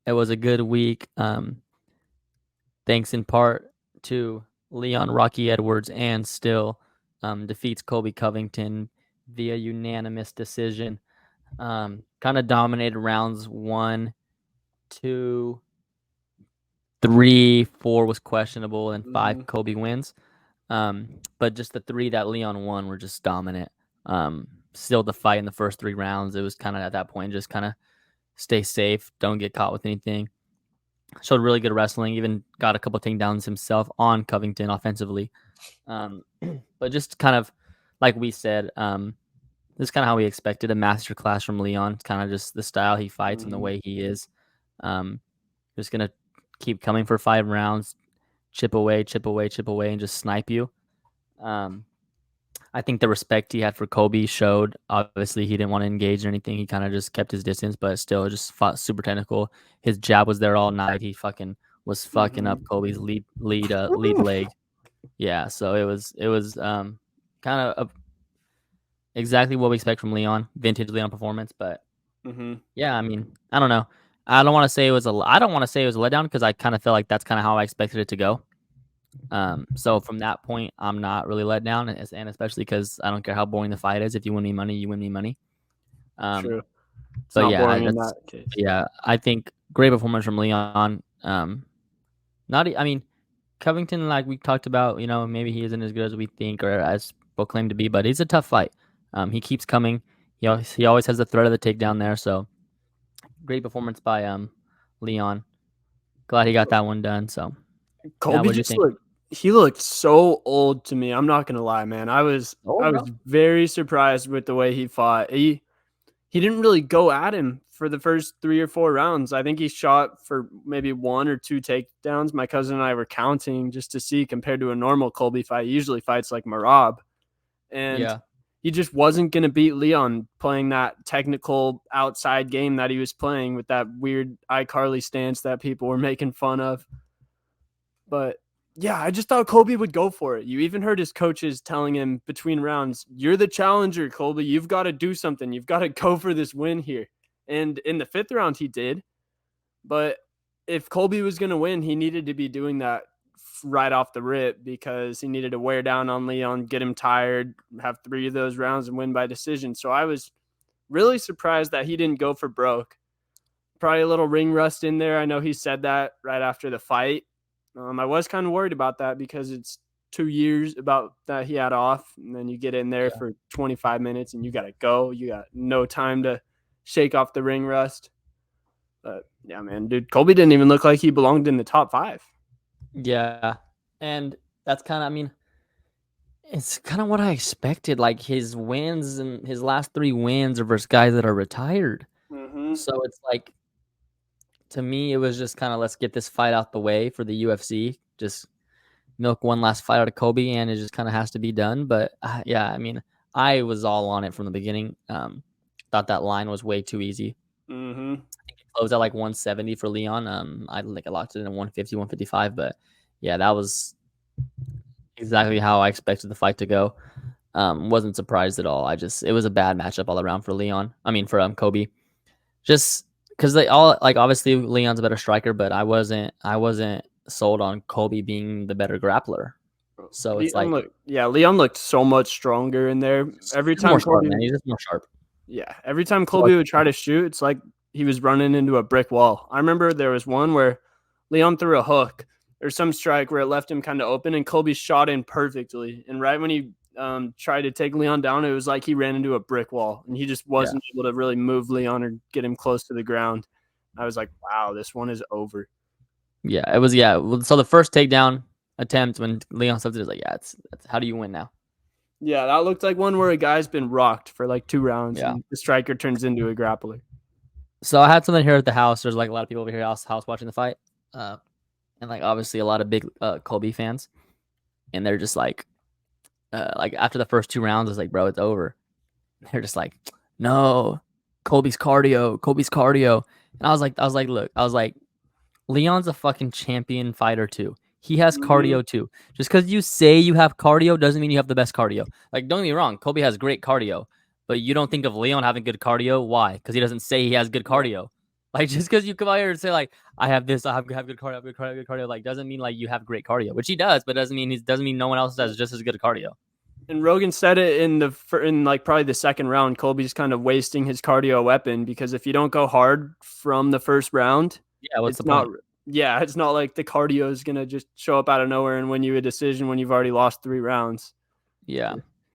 It was a good week. Thanks in part to Leon Rocky Edwards and still defeats Colby Covington via unanimous decision. Kind of dominated rounds 1, 2, 3, 4 was questionable, and 5 Colby wins. But just the 3 that Leon won were just dominant. Still the fight in the first 3 rounds. It was kind of at that point just kind of stay safe, don't get caught with anything. Showed really good wrestling, even got a couple takedowns himself on Covington offensively. But just kind of like we said, this is kind of how we expected a masterclass from Leon. It's kind of just the style he fights and the way he is. Just going to keep coming for 5 rounds, chip away, and just snipe you. I think the respect he had for Colby showed. Obviously, he didn't want to engage or anything. He kind of just kept his distance, but still just fought super technical. His jab was there all night. He fucking was fucking up Colby's lead leg. Yeah, so it was kind of exactly what we expect from Leon, vintage Leon performance. But yeah, I mean, I don't know. I don't want to say it was a letdown because I kind of feel like that's kind of how I expected it to go. So from that point, I'm not really let down, and especially because I don't care how boring the fight is. If you win me money, you win me money. True. It's but not yeah, boring in that case. Yeah, I think great performance from Leon. I mean, Covington, like we talked about, maybe he isn't as good as we think or as proclaimed to be, but it's a tough fight. He keeps coming. He always has the threat of the takedown there. So great performance by Leon. Glad he got that one done. So Colby he looked so old to me. I'm not gonna lie, man. I was very surprised with the way he fought. He didn't really go at him for the first 3 or 4 rounds. I think he shot for maybe 1 or 2 takedowns. My cousin and I were counting just to see compared to a normal Colby fight. He usually fights like Marab. And he just wasn't going to beat Leon playing that technical outside game that he was playing with that weird iCarly stance that people were making fun of. But yeah, I just thought Colby would go for it. You even heard his coaches telling him between rounds, "You're the challenger, Colby. You've got to do something. You've got to go for this win here." And in the 5th round, he did. But if Colby was going to win, he needed to be doing that right off the rip because he needed to wear down on Leon, get him tired, have 3 of those rounds and win by decision. So I was really surprised that he didn't go for broke. Probably a little ring rust in there. I know he said that right after the fight. I was kind of worried about that because it's 2 years about that he had off, and then you get in there for 25 minutes and you got to go. You got no time to shake off the ring rust. But yeah, man, dude, Colby didn't even look like he belonged in the top 5. Yeah, and that's kind of, I mean, it's kind of what I expected. Like his wins and his last 3 wins are versus guys that are retired. So it's like, to me, it was just kind of, let's get this fight out the way for the UFC. Just milk one last fight out of Colby, and it just kind of has to be done. But yeah, I mean, I was all on it from the beginning. Thought that line was way too easy. I think it closed at like 170 for Leon. I locked it in at 150, 155. But yeah, that was exactly how I expected the fight to go. Wasn't surprised at all. It was a bad matchup all around for Leon. I mean, for Colby. Just because they all, like, obviously Leon's a better striker, but I wasn't sold on Colby being the better grappler. So it's Leon looked so much stronger in there. Every time Colby, he's just more sharp. Yeah, every time Colby would try to shoot, it's like he was running into a brick wall. I remember there was one where Leon threw a hook or some strike where it left him kind of open, and Colby shot in perfectly. And right when he tried to take Leon down, it was like he ran into a brick wall, and he just wasn't able to really move Leon or get him close to the ground. I was like, wow, this one is over. Yeah, it was. Yeah, so the first takedown attempt when Leon stepped, it was like, that's how do you win now? Yeah, that looked like one where a guy's been rocked for like 2 rounds, and the striker turns into a grappler. So I had something here at the house. There's like a lot of people over here at the house watching the fight, and like obviously a lot of big Colby fans, and they're just like after the first 2 rounds, it's like, bro, it's over. They're just like, no, Colby's cardio. And I was like, look, Leon's a fucking champion fighter too. He has cardio too. Just because you say you have cardio doesn't mean you have the best cardio. Like, don't get me wrong, Colby has great cardio, but you don't think of Leon having good cardio. Why? Because he doesn't say he has good cardio. Like just because you come out here and say like I have this, have good cardio, I have good cardio, good cardio, like doesn't mean like you have great cardio, which he does, but doesn't mean no one else has just as good a cardio. And Rogan said it in like probably the second round. Colby's kind of wasting his cardio weapon because if you don't go hard from the first round, Yeah, what's the it's not. point? Yeah, it's not like the cardio is gonna just show up out of nowhere and win you a decision when you've already lost 3 rounds. Yeah.